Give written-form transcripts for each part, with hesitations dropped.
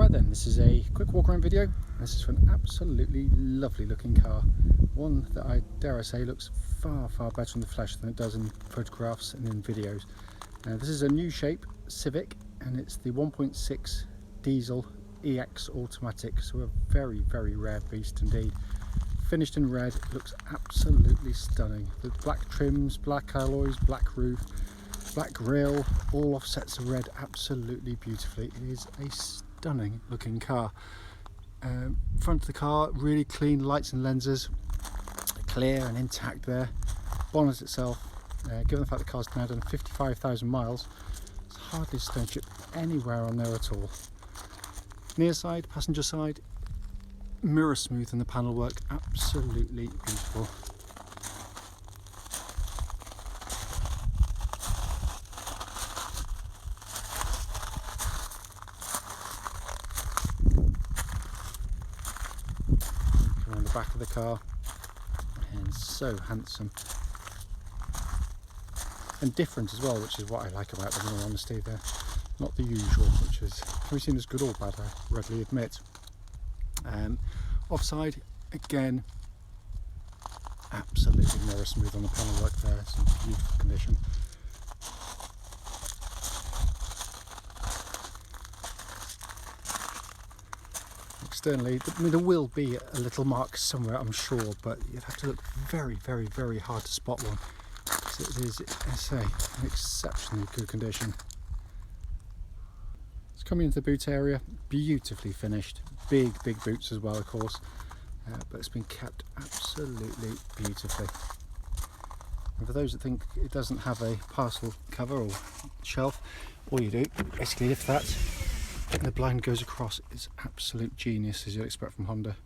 Right then, this is a quick walk around video. This is for an absolutely lovely looking car. One that I dare I say looks far better in the flesh than it does in photographs and in videos. This is a new shape Civic and it's the 1.6 diesel EX automatic, so a very rare beast indeed. Finished in red, looks absolutely stunning. The black trims, black alloys, black roof, black grille, all offsets of red absolutely beautifully. It is a stunning looking car. Front of the car, really clean lights and lenses, clear and intact there. Bonnet itself, given the fact the car's now done 55,000 miles, there's hardly a stone chip anywhere on there at all. Near side, passenger side, mirror smooth and the panel work, absolutely beautiful. Around the back of the car, and so handsome and different as well, which is what I like about them, in all honesty. They're not the usual, which is can be seen as good or bad, I readily admit. Offside, again, absolutely mirror smooth on the panel work there, it's in beautiful condition. Externally, I mean, there will be a little mark somewhere, I'm sure, but you'd have to look very hard to spot one. So it is, I say, in exceptionally good condition. It's coming into the boot area, beautifully finished, big boots as well, of course, but it's been kept absolutely beautifully. And for those that think it doesn't have a parcel cover or shelf, all you do, basically lift that, and the blind goes across. It's absolute genius, as you'd expect from Honda.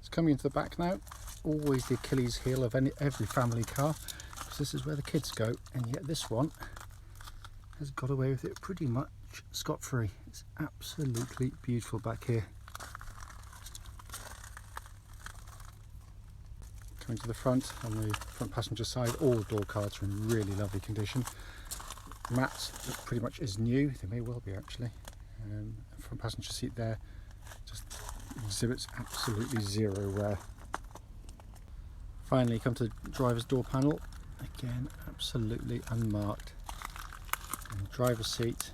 It's coming into the back now, always the Achilles heel of every family car, because this is where the kids go, and yet this one has got away with it pretty much scot-free. It's absolutely beautiful back here. Coming to the front, on the front passenger side, all the door cards are in really lovely condition. Mats look pretty much as new, they may well be actually. Front passenger seat there just exhibits absolutely zero wear. Finally come to the driver's door panel, again absolutely unmarked. And the driver's seat,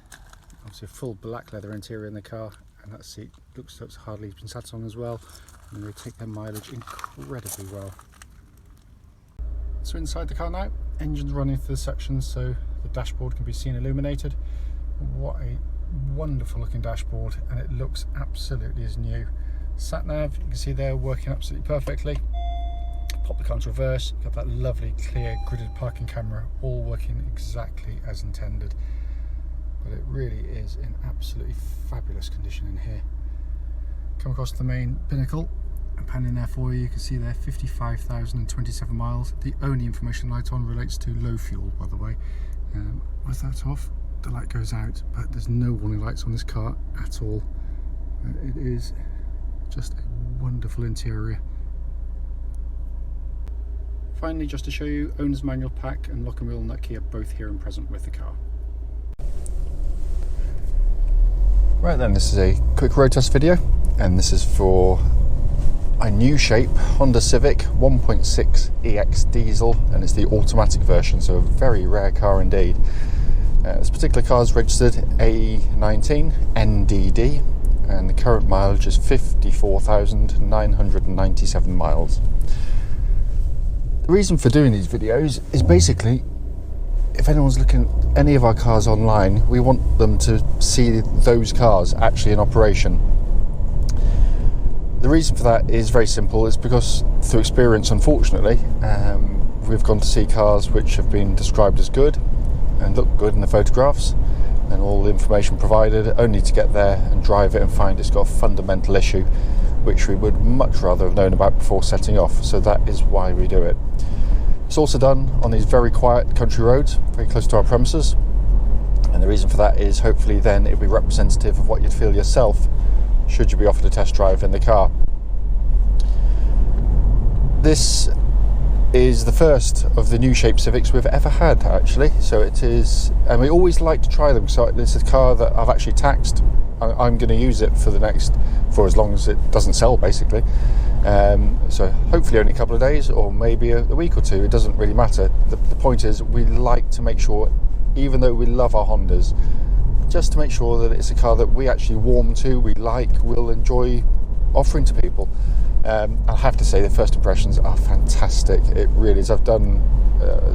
obviously a full black leather interior in the car, and that seat looks like it's hardly been sat on as well, and they take their mileage incredibly well. So inside the car now, engine's running through the sections so the dashboard can be seen illuminated. What a wonderful looking dashboard, and it looks absolutely as new. Sat nav, you can see there, working absolutely perfectly. Pop the car into reverse, you've got that lovely clear gridded parking camera, all working exactly as intended. But it really is in absolutely fabulous condition in here. Come across the main pinnacle and pan in there for you, you can see there 55,027 miles. The only information light on relates to low fuel, by the way. With that off, the light goes out, but there's no warning lights on this car at all. It is just a wonderful interior. Finally, just to show you, owner's manual pack and lock and wheel nut key are both here and present with the car. Right then, this is a quick road test video, and this is for a new shape Honda Civic 1.6 EX diesel, and it's the automatic version, so a very rare car indeed. This particular car is registered AE19NDD, and the current mileage is 54,997 miles. The reason for doing these videos is basically, if anyone's looking at any of our cars online, we want them to see those cars actually in operation. The reason for that is very simple. It's because through experience, unfortunately, we've gone to see cars which have been described as good and look good in the photographs and all the information provided, only to get there and drive it and find it's got a fundamental issue which we would much rather have known about before setting off. So that is why we do it. It's also done on these very quiet country roads, very close to our premises, and the reason for that is hopefully then it'll be representative of what you'd feel yourself should you be offered a test drive in the car. This is the first of the new shape Civics we've ever had, actually, so it is, and we always like to try them. So this is a car that I've actually taxed I'm going to use it for as long as it doesn't sell, basically. So hopefully only a couple of days, or maybe a week or two. It doesn't really matter. The point is, we like to make sure, even though we love our Hondas, just to make sure that it's a car that we actually warm to, we like, we'll enjoy offering to people. I have to say, the first impressions are fantastic. It really is. I've done,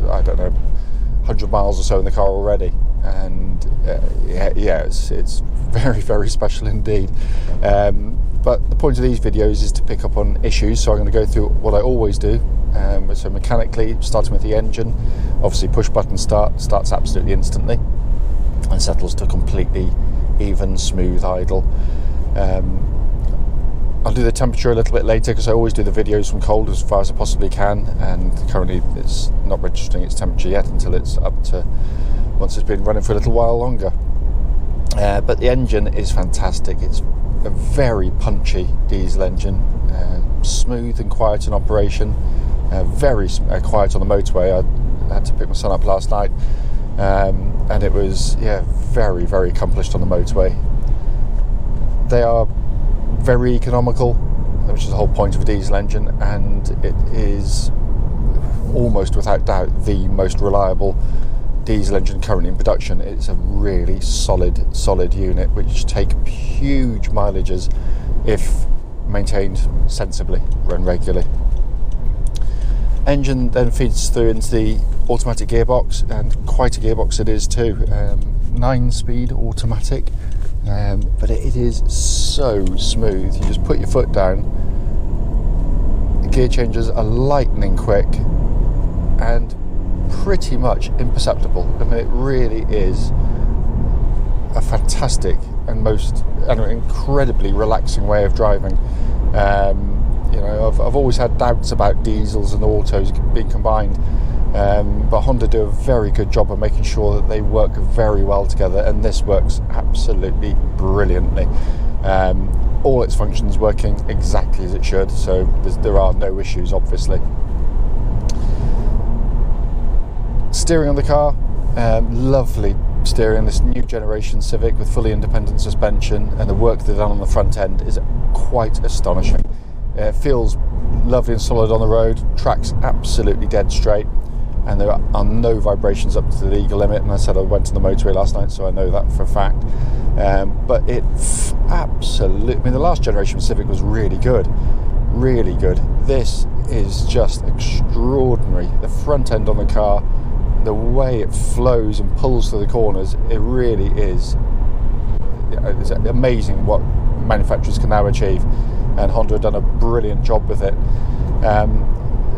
I don't know, 100 miles or so in the car already, and it's very, very special indeed. But the point of these videos is to pick up on issues, so I'm going to go through what I always do. So mechanically, starting with the engine, obviously push button starts absolutely instantly and settles to completely even, smooth idle. I'll do the temperature a little bit later, because I always do the videos from cold as far as I possibly can, and currently it's not registering its temperature yet until it's up to, once it's been running for a little while longer. But the engine is fantastic. It's a very punchy diesel engine, smooth and quiet in operation, very quiet on the motorway. I had to pick my son up last night, and it was very, very accomplished on the motorway. They are very economical, which is the whole point of a diesel engine, and it is almost without doubt the most reliable diesel engine currently in production. It's a really solid unit, which take huge mileages if maintained sensibly, run regularly. Engine then feeds through into the automatic gearbox, and quite a gearbox it is too. 9-speed automatic, but it is so smooth. You just put your foot down, the gear changes are lightning quick and pretty much imperceptible. I mean, it really is a fantastic and incredibly relaxing way of driving. I've always had doubts about diesels and autos being combined, but Honda do a very good job of making sure that they work very well together, and this works absolutely brilliantly. All its functions working exactly as it should, so there are no issues, obviously. Steering on the car, lovely steering. This new generation Civic with fully independent suspension, and the work they've done on the front end is quite astonishing. It feels lovely and solid on the road, tracks absolutely dead straight, and there are no vibrations up to the legal limit. And I said I went on the motorway last night, so I know that for a fact. But it absolutely, I mean, the last generation Civic was really good. This is just extraordinary. The front end on the car, the way it flows and pulls through the corners, it really is, it's amazing what manufacturers can now achieve, and Honda have done a brilliant job with it.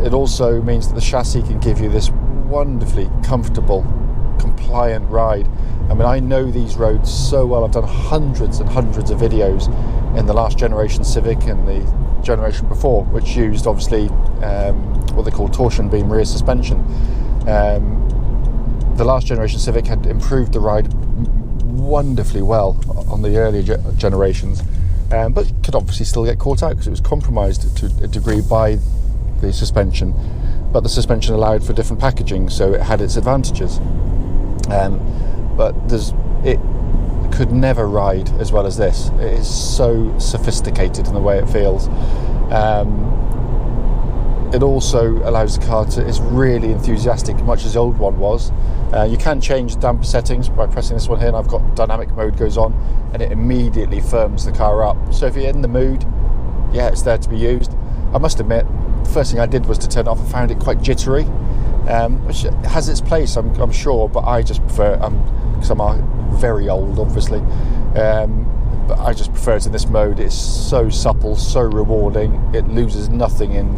It also means that the chassis can give you this wonderfully comfortable, compliant ride. I mean, I know these roads so well. I've done hundreds and hundreds of videos in the last generation Civic and the generation before, which used obviously what they call torsion beam rear suspension. The last generation Civic had improved the ride wonderfully well on the earlier generations, but could obviously still get caught out because it was compromised to a degree by the suspension. But the suspension allowed for different packaging, so it had its advantages. But it could never ride as well as this. It is so sophisticated in the way it feels. It also allows the car to, it's really enthusiastic, much as the old one was. You can change the damper settings by pressing this one here, and I've got dynamic mode goes on, and it immediately firms the car up. So if you're in the mood, yeah, it's there to be used. I must admit, the first thing I did was to turn it off. I found it quite jittery, which has its place, I'm sure, but I just prefer, because I'm very old, obviously, but I just prefer it in this mode. It's so supple, so rewarding. It loses nothing in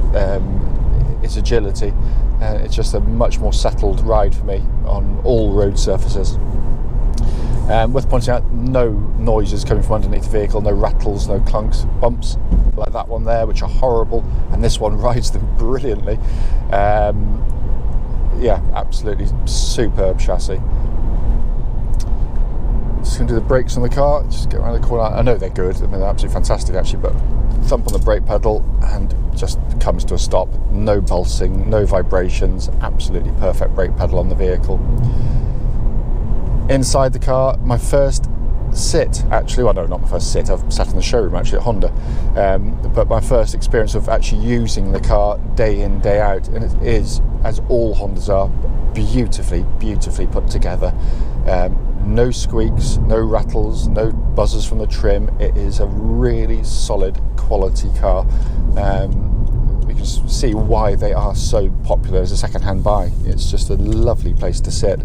its agility. It's just a much more settled ride for me on all road surfaces. Worth pointing out, no noises coming from underneath the vehicle, no rattles, no clunks, bumps like that one there, which are horrible, and this one rides them brilliantly. Yeah, absolutely superb chassis. Just going to do the brakes on the car, just get around the corner. I know they're good, I mean, they're absolutely fantastic actually, but thump on the brake pedal and just comes to a stop. No pulsing, no vibrations, absolutely perfect brake pedal on the vehicle. Inside the car, my first sit, actually. Well, no, not my first sit. I've sat in the showroom actually at Honda, but my first experience of actually using the car day in, day out, and it is, as all Hondas are, beautifully put together. No squeaks, no rattles, no buzzers from the trim. It is a really solid quality car. We can see why they are so popular as a second-hand buy. It's just a lovely place to sit,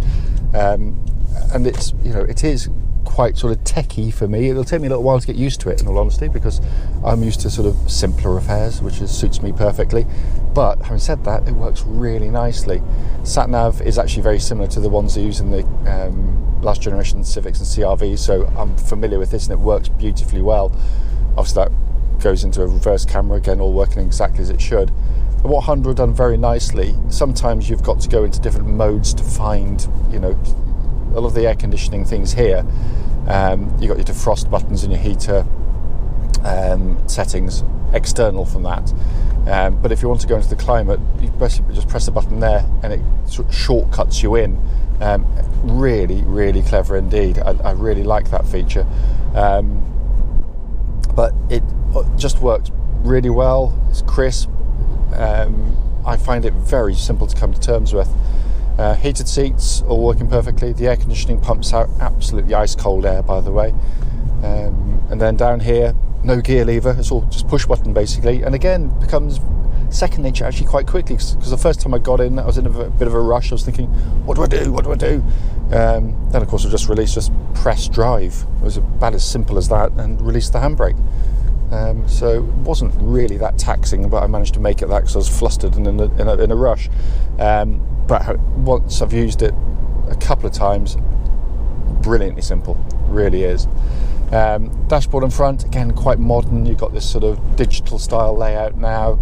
and it's, you know, it is quite sort of techie for me. It'll take me a little while to get used to it, in all honesty, because I'm used to sort of simpler affairs, which suits me perfectly. But having said that, it works really nicely. Sat nav is actually very similar to the ones they use in the last generation Civics and CR-Vs, so I'm familiar with this and it works beautifully well. Obviously that goes into a reverse camera, again, all working exactly as it should. And what Honda have done very nicely, sometimes you've got to go into different modes to find, you know, all of the air conditioning things here. You've got your defrost buttons and your heater settings external from that. But if you want to go into the climate, you basically just press the button there and it sort of shortcuts you in. Really clever indeed. I really like that feature. But it just works really well. It's crisp. I find it very simple to come to terms with. Heated seats, all working perfectly. The air conditioning pumps out absolutely ice cold air, by the way. And then down here, no gear lever. It's all just push button basically. And again, becomes second nature actually quite quickly, because the first time I got in, I was in a bit of a rush. I was thinking, what do I do? Then of course I just press drive. It was about as simple as that, and release the handbrake. So it wasn't really that taxing, but I managed to make it that because I was flustered and in a rush. But once I've used it a couple of times, brilliantly simple, really is. Dashboard in front, again, quite modern. You've got this sort of digital style layout now,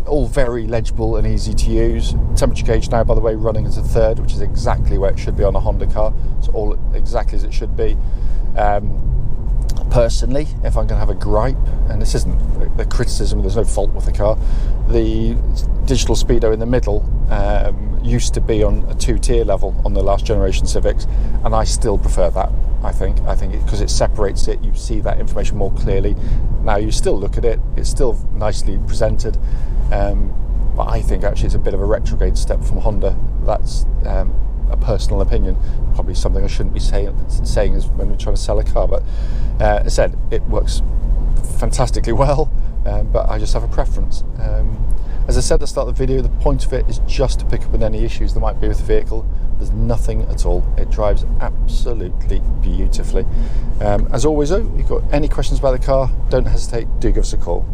all very legible and easy to use. Temperature gauge now, by the way, running as a third, which is exactly where it should be on a Honda car. It's all exactly as it should be. Personally, if I'm going to have a gripe, and this isn't a criticism, there's no fault with the car, the digital speedo in the middle used to be on a 2-tier level on the last generation Civics, and I still prefer that. I think because it separates it, you see that information more clearly. Now you still look at it, it's still nicely presented, but I think actually it's a bit of a retrograde step from Honda. That's a personal opinion, probably something I shouldn't be saying is when we're trying to sell a car, but as I said, it works fantastically well, but I just have a preference. As I said at the start of the video, the point of it is just to pick up on any issues there might be with the vehicle. There's nothing at all. It drives absolutely beautifully. As always though, if you've got any questions about the car, don't hesitate, do give us a call.